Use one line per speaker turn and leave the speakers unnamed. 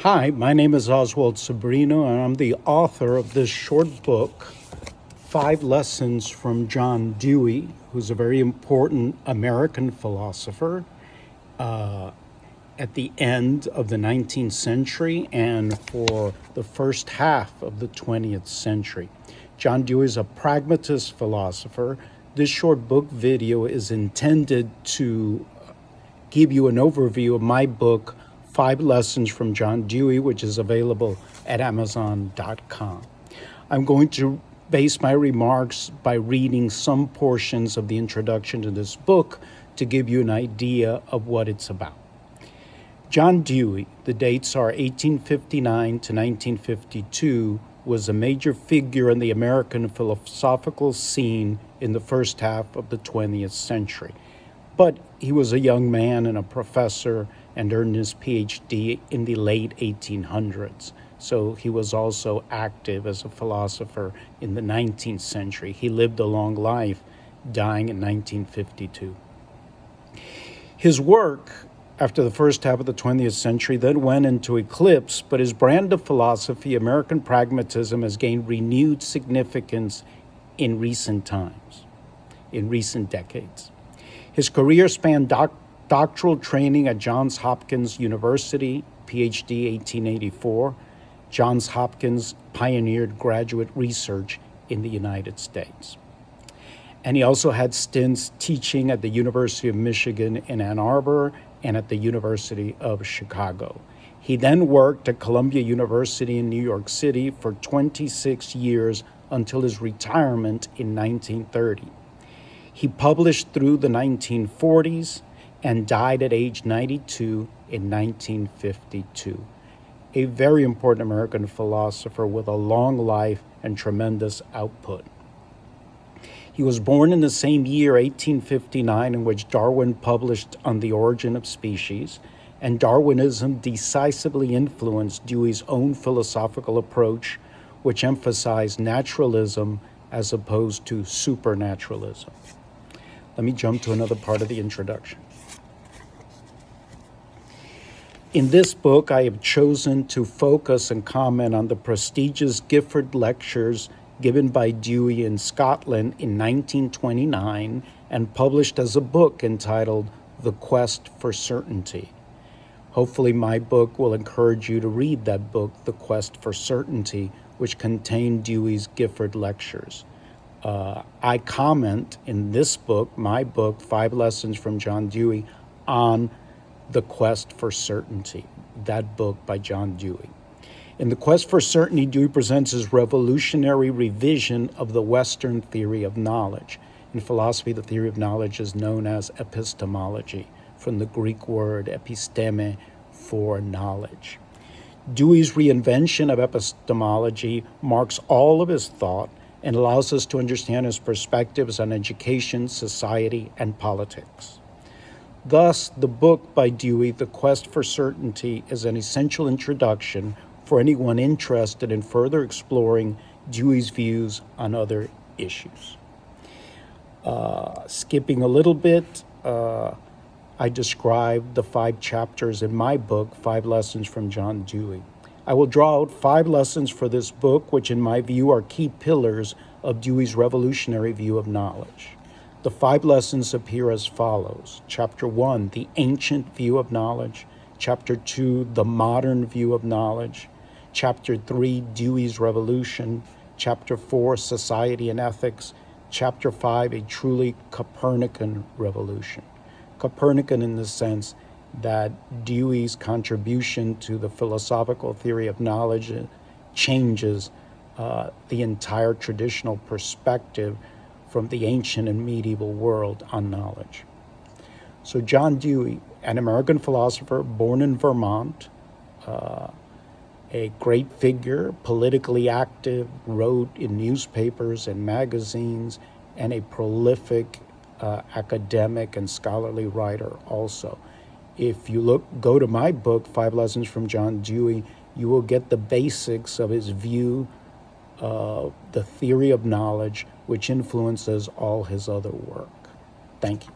Hi, my name is Oswald Sabrino, and I'm the author of this short book, 5 Lessons from John Dewey, who's a very important American philosopher at the end of the 19th century and for the first half of the 20th century. John Dewey is a pragmatist philosopher. This short book video is intended to give you an overview of my book, 5 Lessons from John Dewey, which is available at Amazon.com. I'm going to base my remarks by reading some portions of the introduction to this book to give you an idea of what it's about. John Dewey, the dates are 1859 to 1952, was a major figure in the American philosophical scene in the first half of the 20th century. But he was a young man and a professor and earned his Ph.D. in the late 1800s. So he was also active as a philosopher in the 19th century. He lived a long life, dying in 1952. His work after the first half of the 20th century then went into eclipse, but his brand of philosophy, American pragmatism, has gained renewed significance in recent times, in recent decades. His career spanned doctoral training at Johns Hopkins University, Ph.D. 1884. Johns Hopkins pioneered graduate research in the United States. And he also had stints teaching at the University of Michigan in Ann Arbor and at the University of Chicago. He then worked at Columbia University in New York City for 26 years until his retirement in 1930. He published through the 1940s and died at age 92 in 1952. A very important American philosopher with a long life and tremendous output. He was born in the same year, 1859, in which Darwin published On the Origin of Species, and Darwinism decisively influenced Dewey's own philosophical approach, which emphasized naturalism as opposed to supernaturalism. Let me jump to another part of the introduction. In this book, I have chosen to focus and comment on the prestigious Gifford Lectures given by Dewey in Scotland in 1929 and published as a book entitled The Quest for Certainty. Hopefully my book will encourage you to read that book, The Quest for Certainty, which contained Dewey's Gifford Lectures. I comment in this book, my book, 5 Lessons from John Dewey, on The Quest for Certainty, that book by John Dewey. In The Quest for Certainty, Dewey presents his revolutionary revision of the Western theory of knowledge. In philosophy, the theory of knowledge is known as epistemology, from the Greek word episteme, for knowledge. Dewey's reinvention of epistemology marks all of his thought and allows us to understand his perspectives on education, society, and politics. Thus, the book by Dewey, The Quest for Certainty, is an essential introduction for anyone interested in further exploring Dewey's views on other issues. Skipping a little bit, I described the 5 chapters in my book, 5 Lessons from John Dewey. I will draw out 5 lessons for this book, which in my view are key pillars of Dewey's revolutionary view of knowledge. The 5 lessons appear as follows. Chapter 1, the ancient view of knowledge. Chapter 2, the modern view of knowledge. Chapter 3, Dewey's revolution. Chapter 4, society and ethics. Chapter 5, a truly Copernican revolution. Copernican in the sense that Dewey's contribution to the philosophical theory of knowledge changes the entire traditional perspective from the ancient and medieval world on knowledge. So John Dewey, an American philosopher born in Vermont, a great figure, politically active, wrote in newspapers and magazines, and a prolific academic and scholarly writer also. If you go to my book, 5 Lessons from John Dewey, you will get the basics of his view of the theory of knowledge, which influences all his other work. Thank you.